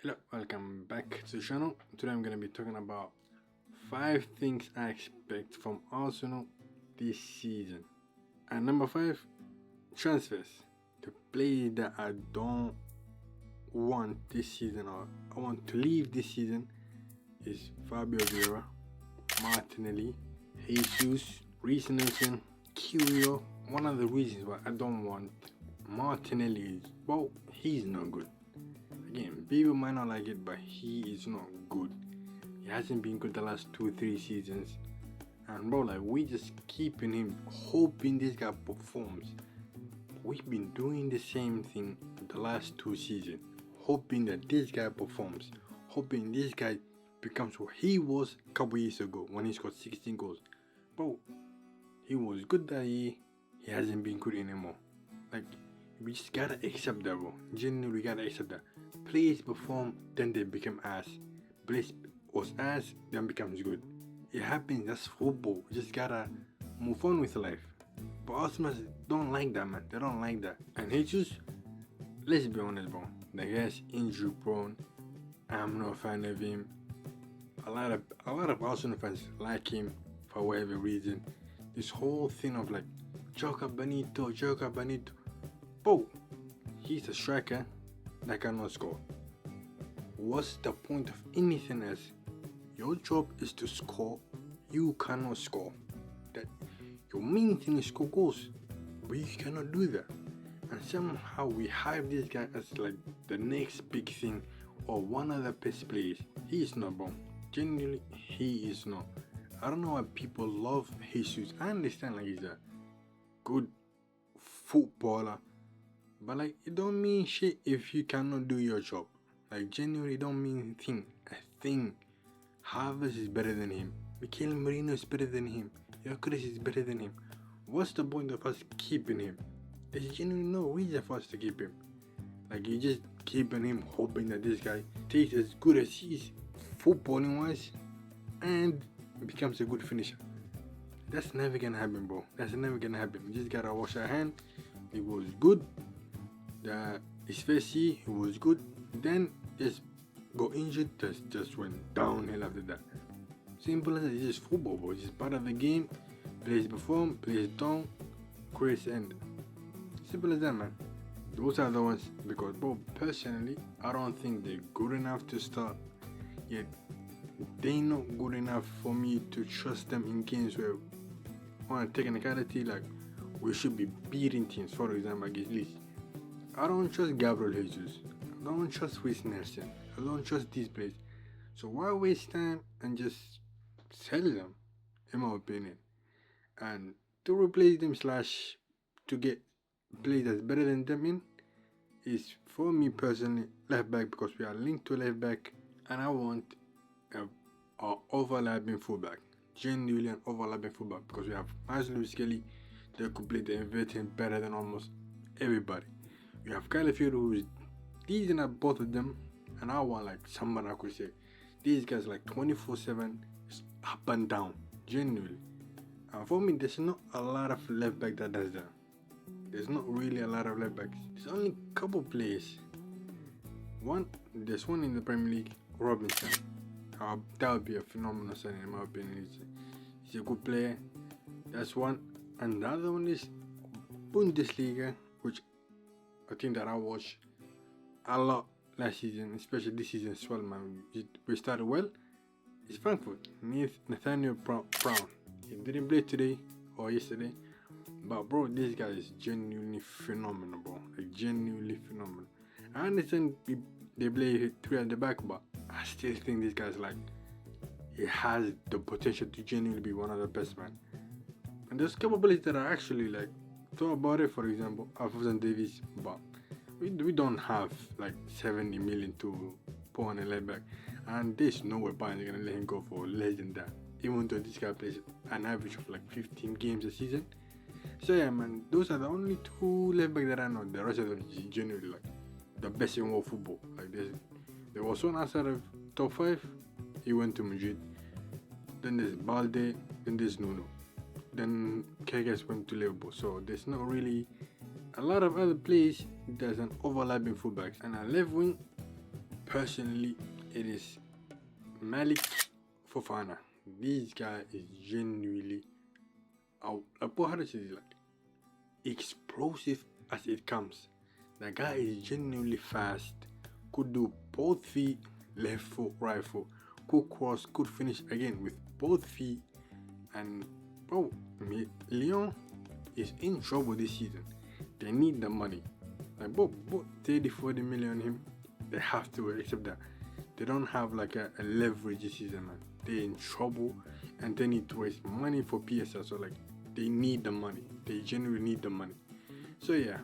Hello, welcome back to the channel. Today I'm going to be talking about 5 things I expect from Arsenal this season. And number 5, transfers. The players that I don't want this season or I want to leave this season is Fabio Vieira, Martinelli, Jesus, Reece Nelson, Kyrgios. One of the reasons why I don't want Martinelli is, well, he's not good. Again, people might not like it, but he is not good. He hasn't been good the last 2-3 seasons. And bro, like, we just keeping him, hoping this guy performs. We've been doing the same thing the last 2 seasons, hoping that this guy performs, hoping this guy becomes what he was a couple years ago when he scored 16 goals. Bro, he was good that year. He hasn't been good anymore. Like, we just gotta accept that, bro. Genuinely, we gotta accept that. Players perform, then they become ass. Players was ass, then becomes good. It happens, that's football. You just gotta move on with life. But Arsenal don't like that, man. They don't like that. And Jesus, let's be honest, bro. The guy's injury prone. I'm not a fan of him. A lot of Arsenal fans like him for whatever reason. This whole thing of like Joker Benito. Bro, he's a striker that cannot score. What's the point of anything else? Your job is to score. You cannot score. That your main thing is score goals, but you cannot do that. And somehow we hype this guy as like the next big thing or one of the best players. He is not, bro. Genuinely, he is not. I don't know why people love Jesus. I understand like he's a good footballer, but like it don't mean shit if you cannot do your job. Like genuinely don't mean a thing. Havertz is better than him. Mikel Merino is better than him. Gyökeres is better than him. What's the point of us keeping him? There's genuinely no reason for us to keep him. Like you just keeping him hoping that this guy takes as good as he is footballing wise and becomes a good finisher. That's never gonna happen, bro. That's never gonna happen. We just gotta wash our hand. It was good. His first year, it was good. Then just got injured. Just went downhill after that. Simple as it. It's just football, bro. It's just part of the game. Players perform, players don't. Careers end. Simple as that, man. Those are the ones because, bro, personally, I don't think they're good enough to start. Yet they're not good enough for me to trust them in games where, on a technicality, like we should be beating teams. For example, against Leeds. I don't trust Gabriel Jesus. I don't trust Reece Nelson. I don't trust these players. So why waste time and just sell them, in my opinion? And to replace them / to get players that's better than them in is for me personally left back because we are linked to left back and I want a overlapping fullback. Genuinely an overlapping fullback because we have Max Lewis Kelly that could play the inverted better than almost everybody. We have Calafield who's decent at both of them, and I want like someone I could say these guys like 24/7 up and down, genuinely. And for me, there's not a lot of left back that does that. There's not really a lot of left backs. There's only a couple players. There's one in the Premier League, Robinson. That would be a phenomenal signing in my opinion. He's a good player. That's one. And the other one is Bundesliga, which a team that I watched a lot last season, especially this season as well, man. We started well. It's Frankfurt. Nathaniel Brown. He didn't play today or yesterday, but bro, this guy is genuinely phenomenal, bro. Like genuinely phenomenal. I understand they play 3 at the back, but I still think this guy's like he has the potential to genuinely be one of the best, man. And there's capabilities that are actually like talk about it. For example, Alphonso Davies, but we don't have like 70 million to put on a left back, and there's no way Bayern are gonna let him go for less than that. Even though this guy plays an average of like 15 games a season. So yeah, man, those are the only 2 left back that I know. The rest of them is genuinely like the best in world football. Like there was one outside of top 5. He went to Madrid. Then there's Balde. Then there's Nuno. Then Kegas went to Liverpool. So there's not really a lot of other players. There's an overlapping fullbacks and a left wing. personally, it is Malik Fofana. This guy is genuinely out. How does it like explosive as it comes. The guy is genuinely fast. Could do both feet, left foot, right foot. Could cross, could finish again with both feet. And bro, Lyon is in trouble this season. They need the money. Like bro, 30-40 million on him. They have to accept that. They don't have like a leverage this season, man. They're in trouble and they need to raise money for PSL. So like they need the money. They genuinely need the money. So yeah.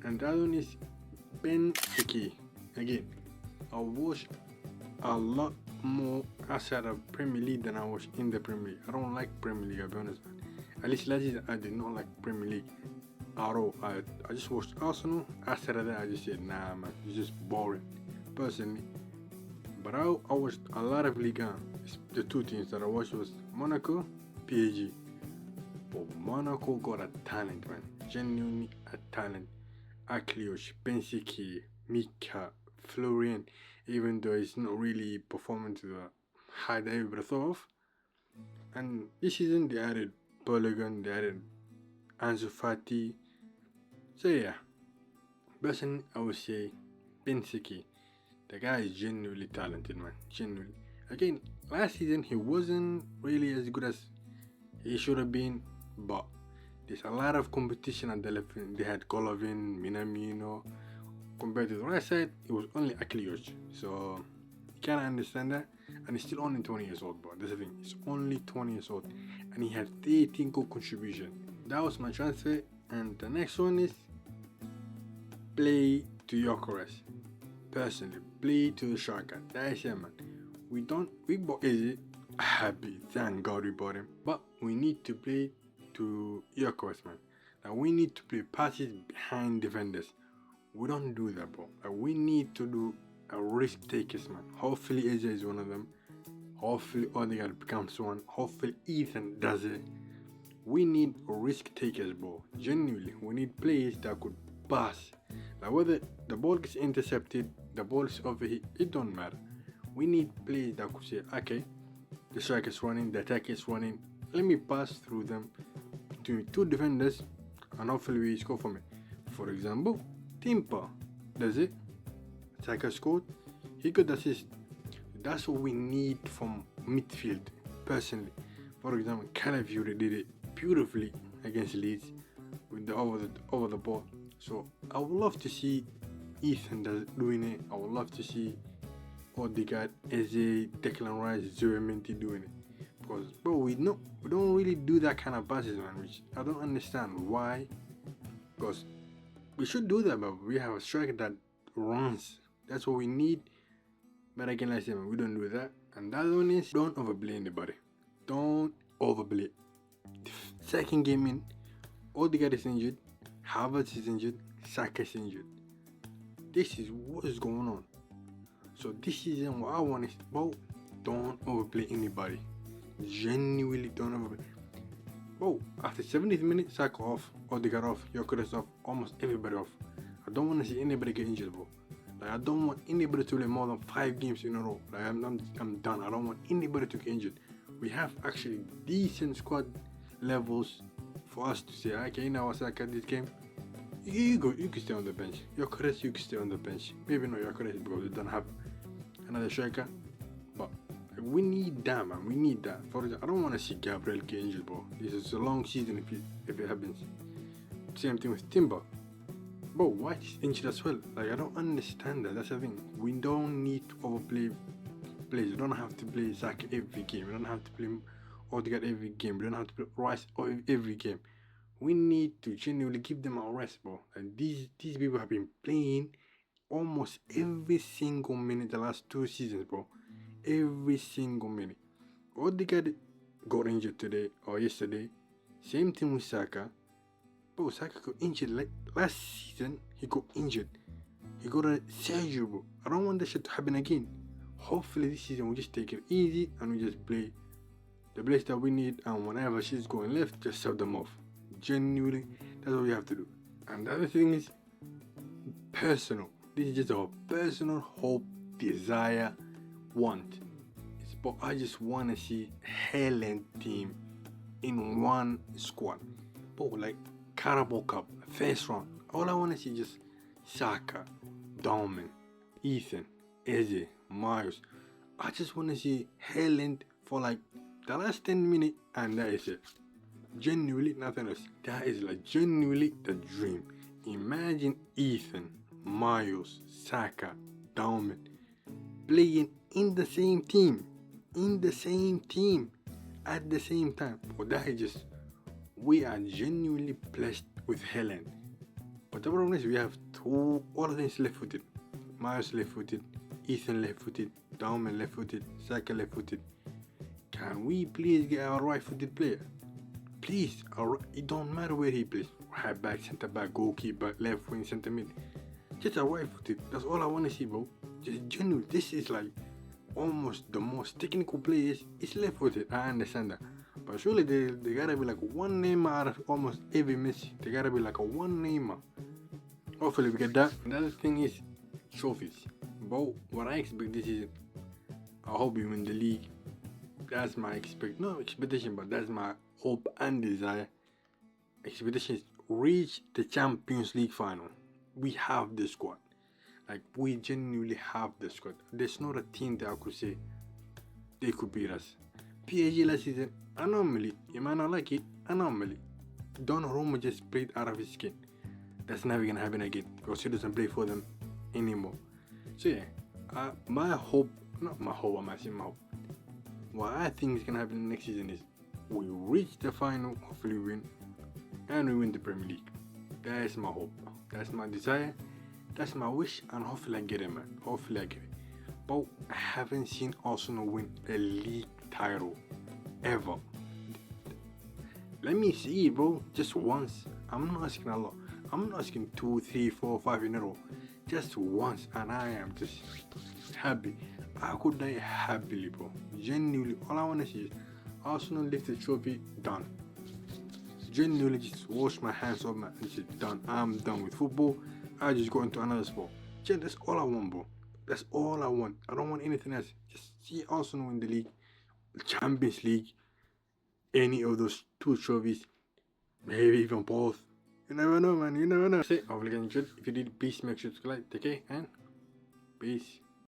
And the other one is Ben Siki. Again, I watch a lot more outside of Premier League than I watch in the Premier League. I don't like Premier League, I'll be honest, man. At least last season I did not like Premier League at all. I just watched Arsenal. After that I just said, nah man, it's just boring, personally. But I watched a lot of Ligue 1. The two teams that I watched was Monaco, PSG. But Monaco got a talent, man. Genuinely a talent. Aklios, Bensiki, Mika, Florian, even though it's not really performing to the high that everybody thought of. And this season they added Balogun, they added Ansu Fati. So yeah, personally I would say Bensiki. The guy is genuinely talented, man. Genuinely. Again, last season he wasn't really as good as he should have been, but there's a lot of competition at the left. They had Golovin, Minamino. Compared to the right side, it was only Aklios. So you can't understand that. And he's still only 20 years old, bro. That's the thing. He's only 20 years old. And he had 13 goal contribution. That was my transfer. And the next one is play to Gyökeres. Personally, play to the striker. That is it, man. We bought Izzy. Happy. Thank God we bought him. But we need to play to Gyökeres, man. Like we need to play passes behind defenders. We don't do that, bro. Like we need to do a risk takers, man. Hopefully AJ is one of them. Hopefully Odegaard becomes one. Hopefully Ethan does it. We need risk takers, bro. Genuinely, we need players that could pass. Like whether the ball gets intercepted, the ball is over here, it don't matter. We need players that could say, okay, the strike is running, the attack is running. Let me pass through them between two defenders, and hopefully we score from it. For example, Timber does it. Saka scored. He could assist. That's what we need from midfield, personally. For example, Calafiori did it beautifully against Leeds with the over the ball. So I would love to see Ethan doing it. I would love to see Odegaard, Eze, Declan Rice, Zubimendi doing it. Because bro, we don't really do that kind of passes, man. Which I don't understand why. Because we should do that, but we have a striker that runs. That's what we need. But again, like I said, man, we don't do that. And the other one is don't overplay anybody. Don't overplay. The second game in, Odegaard is injured, Havertz is injured, Saka is injured. This is what is going on. So this season, what I want is, bro, don't overplay anybody. Genuinely don't overplay. Bro, after 70th minute, Saka off, Odegaard off, Gyökeres off, almost everybody off. I don't want to see anybody get injured, bro. Like I don't want anybody to play more than 5 games in a row. Like I'm done. I don't want anybody to get injured. We have actually decent squad levels for us to say, okay, now Saka this game, you can stay on the bench. Gyökeres, you can stay on the bench. Maybe not Gyökeres because we don't have another striker, but we need that, man. We need that. For example, I don't want to see Gabriel get injured, bro. This is a long season if it happens. Same thing with Timber. Bro, why is injured as well? Like I don't understand that. That's the thing. We don't need to overplay players. We don't have to play Saka every game. We don't have to play Odegaard every game. We don't have to play Rice every game. We need to genuinely give them a rest, bro. And these people have been playing almost every single minute the last 2 seasons, bro. Every single minute. Odegaard got injured today or yesterday. Same thing with Saka. Bro, Saka got injured like last season. He got injured. He got a surgery, bro. I don't want that shit to happen again. Hopefully this season we just take it easy and we just play the players that we need, and whenever she's going left, just sub them off. Genuinely, that's what we have to do. And the other thing is personal. This is just a personal hope desire, want. But I just want to see Haaland team in one squad. But like Carabao Cup, first round. All I want to see just Saka, Dalman, Ethan, Eze, Miles. I just want to see Haaland for like the last 10 minutes, and that is it. Genuinely nothing else. That is like genuinely the dream. Imagine Ethan, Miles, Saka, Dalman playing in the same team. At the same time. But that is just, we are genuinely blessed with Haaland. But the problem is we have all of them left-footed. Miles left-footed, Ethan left-footed, Dalman left-footed, Saka left-footed. Can we please get our right-footed player? Please, it don't matter where he plays. Right back, centre back, goalkeeper, left wing, centre mid. Just a right-footed. That's all I want to see, bro. Just genuine. This is like almost the most technical players. It's left-footed. I understand that. But surely they gotta be like one Neymar out of almost every Messi. They gotta be like a one Neymar. Hopefully we get that. Another thing is trophies. Bro, what I expect this season, I hope we win the league. That's my expectation, but that's my hope and desire. Expectation is reach the Champions League final. We have the squad. Like, we genuinely have the squad. There's not a team that I could say they could beat us. PSG last season, anomaly. You might not like it, anomaly. Donnarumma just played out of his skin. That's never gonna happen again because he doesn't play for them anymore. So yeah, my hope, not my hope, I'm saying my hope. What I think is gonna happen next season is we reach the final, hopefully win, and we win the Premier League. That's my hope. That's my desire. That's my wish, and hopefully I get it, man. Hopefully I get it. But I haven't seen Arsenal win a league title ever. Let me see, bro. Just once. I'm not asking a lot. I'm not asking 2, 3, 4, 5 in a row. Just once, and I am just happy. I could die happily, bro. Genuinely, all I want to see is Arsenal lift the trophy, done. Genuinely, just wash my hands off, man, and say, done. I'm done with football. I just go into another sport. That's all I want, bro. That's all I want. I don't want anything else. Just see Arsenal win the league, the Champions League, any of those 2 trophies, maybe even both. You never know, man. You never know. That's it. Hopefully you enjoyed. If you did, please make sure to like, take care, and peace.